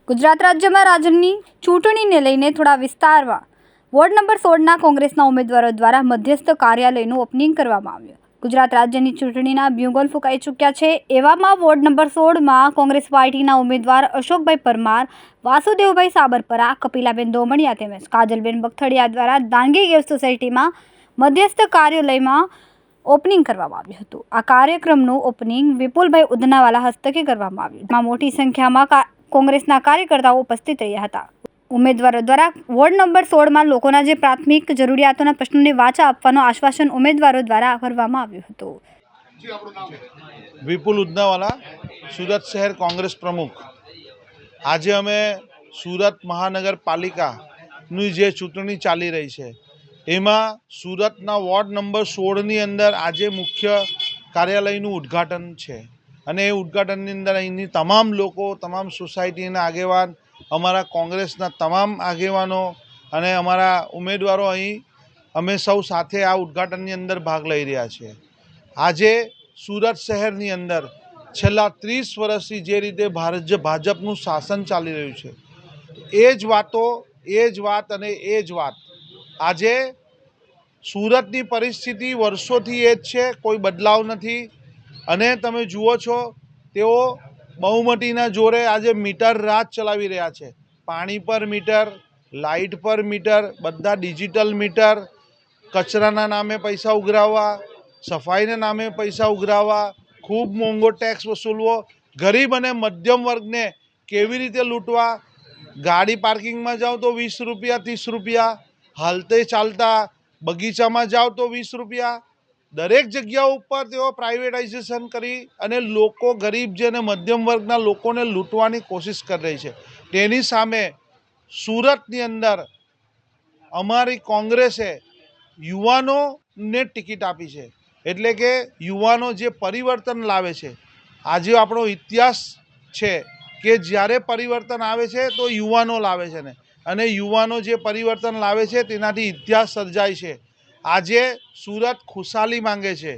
ગુજરાત રાજ્યમાં રાજ્યની ચૂંટણીને લઈને થોડા વિસ્તારમાં વોર્ડ નંબર 16ના કોંગ્રેસના ઉમેદવારો દ્વારા મધ્યસ્થ કાર્યાલયનું ઓપનિંગ કરવામાં આવ્યું। ગુજરાત રાજ્યની ચૂંટણીના બ્યુગલ ફૂંકાઈ ચૂક્યા છે। એવામાં વોર્ડ નંબર 16માં કોંગ્રેસ પાર્ટીના ઉમેદવાર અશોકભાઈ પરમાર, વાસુદેવભાઈ સાબરપરા, કપિલાબેન દોમડિયા તેમજ કાજલબેન બખતડિયા દ્વારા દાંગી ગેસ સોસાયટીમાં મધ્યસ્થ કાર્યાલયમાં ઓપનિંગ કરવામાં આવ્યું હતું। આ કાર્યક્રમનું ઓપનિંગ વિપુલભાઈ ઉધનાવાલા હસ્તકે કરવામાં આવ્યું, જેમાં મોટી સંખ્યામાં કોંગ્રેસના કાર્યકર્તાઓ ઉપસ્થિત રહ્યા હતા। ઉમેદવારો દ્વારા વોર્ડ નંબર 16માં લોકોના જે પ્રાથમિક જરૂરિયાતોના પ્રશ્નોને વાચા આપવાનું આશ્વાસન ઉમેદવારો દ્વારા કરવામાં આવ્યું હતું। વિપુલ ઉધનાવાલા, સુરત શહેર કોંગ્રેસ પ્રમુખ। આજે અમે સુરત મહાનગરપાલિકાની જે ચૂંટણી ચાલી રહી છે એમાં સુરતના વોર્ડ નંબર 16ની અંદર આજે મુખ્ય કાર્યાલયનું ઉદ્ઘાટન છે અને એ ઉદ્ઘાટનની અંદર અહીંની તમામ લોકો, તમામ સોસાયટીના આગેવાન, અમારા કોંગ્રેસના તમામ આગેવાનો અને અમારા ઉમેદવારો અહીં અમે સૌ સાથે આ ઉદ્ઘાટનની અંદર ભાગ લઈ રહ્યા છીએ। આજે સુરત શહેરની અંદર છેલ્લા 30 વર્ષથી જે રીતે ભાજપનું શાસન ચાલી રહ્યું છે એ જ વાતો, એ જ વાત અને એ જ વાત આજે સુરતની પરિસ્થિતિ વર્ષોથી એ જ છે, કોઈ બદલાવ નથી। અને તમે જુઓ છો તેઓ બહુમતીના જોરે આજે મીટર રાજ ચલાવી રહ્યા છે। પાણી પર મીટર, લાઇટ પર મીટર, બધા ડિજિટલ મીટર, કચરાના નામે પૈસા ઉઘરાવવા, સફાઈના નામે પૈસા ઉઘરાવવા, ખૂબ મોંઘો ટેક્સ વસૂલવો, ગરીબ અને મધ્યમ વર્ગને કેવી રીતે લૂંટવા। ગાડી પાર્કિંગમાં જાઓ તો 20 રૂપિયા, 30 રૂપિયા, હાલતે ચાલતા બગીચામાં જાઓ તો 20 રૂપિયા। દરેક જગ્યા ઉપર તેઓ પ્રાઇવેટાઇઝેશન કરી અને લોકો, ગરીબ જે અને મધ્યમ વર્ગના લોકોને લૂંટવાની કોશિશ કરી રહી છે। તેની સામે સુરતની અંદર અમારી કોંગ્રેસે યુવાનોને ટિકિટ આપી છે, એટલે કે યુવાનો જે પરિવર્તન લાવે છે। આજે આપણો ઇતિહાસ છે કે જ્યારે પરિવર્તન આવે છે તો યુવાનો લાવે છે ને, અને યુવાનો જે પરિવર્તન લાવે છે તેનાથી ઇતિહાસ સર્જાય છે। આજે સુરત ખુશાલી માંગે છે,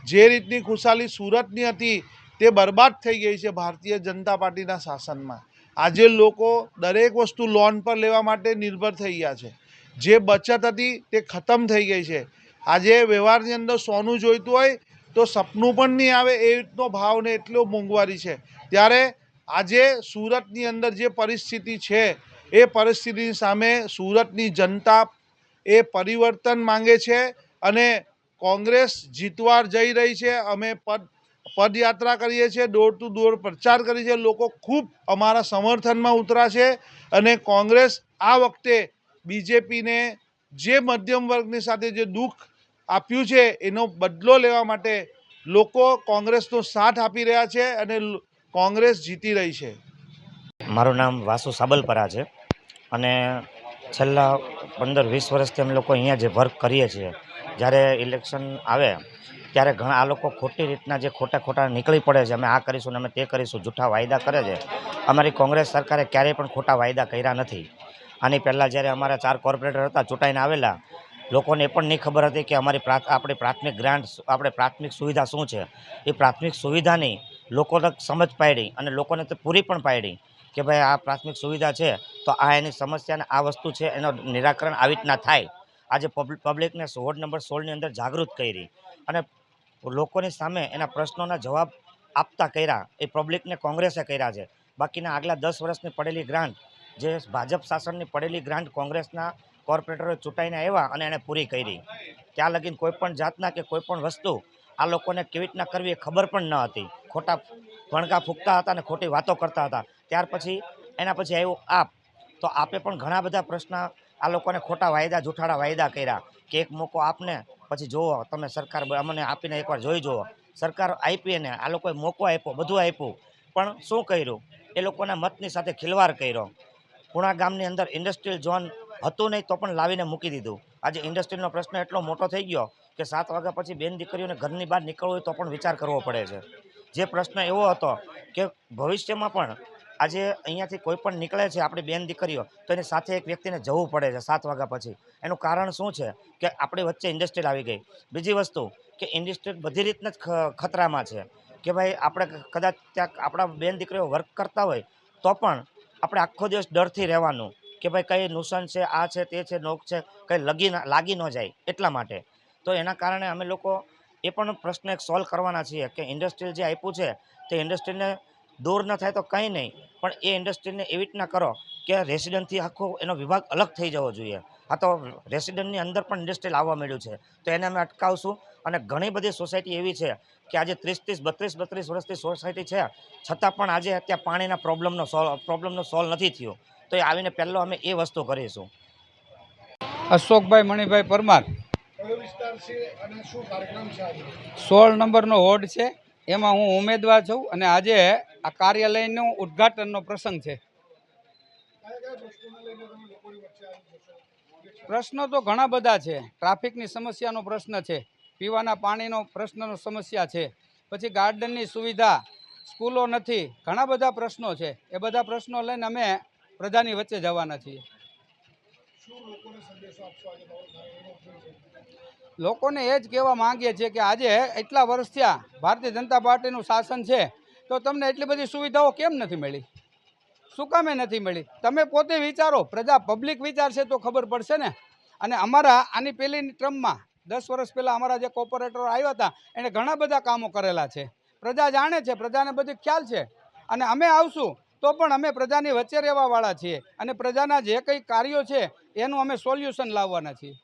જે રીતની ખુશાલી સુરતની હતી તે બરબાદ થઈ ગઈ છે ભારતીય જનતા પાર્ટીના શાસનમાં। આજે લોકો દરેક વસ્તુ લોન પર લેવા માટે નિર્ભર થઈ ગયા છે, જે બચત હતી તે ખતમ થઈ ગઈ છે। આજે વ્યવહારની અંદર સોનું જોઈતું હોય તો સપનું પણ નહીં આવે એ રીતનો ભાવ ને એટલો મોંઘવારી છે। ત્યારે આજે સુરતની અંદર જે પરિસ્થિતિ છે એ પરિસ્થિતિની સામે સુરતની જનતા એ પરિવર્તન માંગે છે અને કોંગ્રેસ જીતવા જઈ રહી છે। અમે પદયાત્રા કરીએ છીએ, ડોર ટુ ડોર પ્રચાર કરીએ છીએ, લોકો ખૂબ અમારા સમર્થનમાં ઉતરા છે અને કોંગ્રેસ આ વખતે બીજેપીને જે મધ્યમ વર્ગની સાથે જે દુઃખ આપ્યું છે એનો બદલો લેવા માટે લોકો કોંગ્રેસનો સાથ આપી રહ્યા છે અને કોંગ્રેસ જીતી રહી છે। મારું નામ વાસુ સાબલપરા છે અને છેલ્લા 15-20 વર્ષથી અમે લોકો અહીંયા જે વર્ક કરીએ છીએ, જ્યારે ઇલેક્શન આવે ત્યારે ઘણા આ લોકો ખોટી રીતના જે ખોટા નીકળી પડે છે, અમે આ કરીશું ને અમે તે કરીશું, જૂઠા વાયદા કરે છે। અમારી કોંગ્રેસ સરકારે ક્યારેય પણ ખોટા વાયદા કર્યા નથી। આની પહેલાં જ્યારે અમારા 4 કોર્પોરેટર હતા ચૂંટાઈને આવેલા, લોકોને એ પણ નહીં ખબર હતી કે આપણી પ્રાથમિક ગ્રાન્ટ, આપણે પ્રાથમિક સુવિધા શું છે। એ પ્રાથમિક સુવિધાની લોકોને સમજ પાડી અને લોકોને તે પૂરી પણ પાડી કે ભાઈ આ પ્રાથમિક સુવિધા છે તો આ એની સમસ્યાને આ વસ્તુ છે, એનો નિરાકરણ આવી રીતના થાય। આજે પબ્લિકને વોર્ડ નંબર 16ની અંદર જાગૃત કરી અને લોકોની સામે એના પ્રશ્નોના જવાબ આપતા કર્યા, એ પબ્લિકને કોંગ્રેસે કર્યા છે। બાકીના આગલા 10 વર્ષની પડેલી ગ્રાન્ટ, જે ભાજપ શાસનની પડેલી ગ્રાન્ટ કોંગ્રેસના કોર્પોરેટરો ચૂંટાઈને આવ્યા અને એણે પૂરી કરી। ત્યાં લગીને કોઈ પણ જાતના કે કોઈ પણ વસ્તુ આ લોકોને કેવી રીતના કરવી એ ખબર પણ ન હતી। ખોટા ભણકા ફૂંકતા હતા અને ખોટી વાતો કરતા હતા। ત્યાર પછી એના પછી આવ્યું આપ, તો આપે પણ ઘણા બધા પ્રશ્ન આ લોકોને ખોટા વાયદા, જૂઠાડા વાયદા કર્યા કે એક મોકો આપને પછી જુઓ તમે સરકાર અમને આપીને એકવાર જોઈ જુઓ। સરકાર આપી એને આ લોકોએ મોકો આપ્યો, બધું આપ્યું, પણ શું કર્યું? એ લોકોના મતની સાથે ખિલવાડ કર્યો। પુણા ગામની અંદર ઇન્ડસ્ટ્રીયલ ઝોન હતું નહીં તો પણ લાવીને મૂકી દીધું। આજે ઇન્ડસ્ટ્રીનો પ્રશ્ન એટલો મોટો થઈ ગયો કે 7 વાગ્યા પછી બેન દીકરીઓને ઘરની બહાર નીકળવું હોય તો પણ વિચાર કરવો પડે છે। જે પ્રશ્ન એવો હતો કે ભવિષ્યમાં પણ આજે અહીંયાથી કોઈ પણ નીકળે છે આપણી બેન દીકરીઓ તો એની સાથે એક વ્યક્તિને જવું પડે છે 7 વાગ્યા પછી। એનું કારણ શું છે કે આપણી વચ્ચે ઇન્ડસ્ટ્રીયલ આવી ગઈ। બીજી વસ્તુ કે ઇન્ડસ્ટ્રીયલ બધી રીતના જ ખતરામાં છે કે ભાઈ આપણે કદાચ ત્યાં આપણા બેન દીકરીઓ વર્ક કરતા હોય તો પણ આપણે આખો દિવસ ડરથી રહેવાનું કે ભાઈ કઈ નુકસાન છે, આ છે, તે છે, નોક છે, કંઈ લાગી ન જાય એટલા માટે. તો એના કારણે અમે લોકો એ પણ પ્રશ્ન એક સોલ્વ કરવાના છીએ કે ઇન્ડસ્ટ્રીયલ જે આપ્યું છે તે ઇન્ડસ્ટ્રીને દૂર ન થાય તો કંઈ નહીં, પણ એ ઇન્ડસ્ટ્રીને એવી રીતના કરો કે રેસિડન્ટથી આખો એનો વિભાગ અલગ થઈ જવો જોઈએ. આ તો રેસિડન્ટની અંદર પણ ઇન્ડસ્ટ્રીયલ આવવા મળ્યું છે, તો એને અમે અટકાવશું. અને ઘણી બધી સોસાયટી એવી છે કે આજે 30-32 વર્ષથી સોસાયટી છે, છતાં પણ આજે ત્યાં પાણીના પ્રોબ્લેમનો સોલ્વ નથી થયો. તો એ આવીને પહેલો અમે એ વસ્તુ કરીશું. અશોકભાઈ મણિભાઈ પરમાર, 16 નંબરનો વોર્ડ છે, એમાં હું ઉમેદવાર છું અને આજે આ કાર્યાલયનું ઉદ્ઘાટનનો પ્રસંગ છે. પ્રશ્નો તો ઘણા બધા છે. ટ્રાફિકની સમસ્યાનો પ્રશ્ન છે, પીવાના પાણીનો પ્રશ્નનો સમસ્યા છે, પછી ગાર્ડનની સુવિધા, સ્કૂલો નથી, ઘણા બધા પ્રશ્નો છે. એ બધા પ્રશ્નો લઈને અમે પ્રજાની વચ્ચે જવાના છીએ. લોકોને એ જ કહેવા માંગીએ છીએ કે આજે એટલા વર્ષ થયા ભારતીય જનતા પાર્ટીનું શાસન છે, તો તમને એટલી બધી સુવિધાઓ કેમ નથી મળી? શું કામે નથી મળી? તમે પોતે વિચારો, પ્રજા પબ્લિક વિચારશે તો ખબર પડશે ને. અને અમારા આની પહેલી ટ્રમમાં 10 વર્ષ પહેલાં અમારા જે કોર્પોરેટરો આવ્યા હતા એણે ઘણા બધા કામો કરેલા છે. પ્રજા જાણે છે, પ્રજાને બધી ખ્યાલ છે. અને અમે આવશું તો પણ અમે પ્રજાની વચ્ચે રહેવાવાળા છીએ અને પ્રજાના જે કંઈ કાર્યો છે એનું અમે સોલ્યુશન લાવવાના છીએ.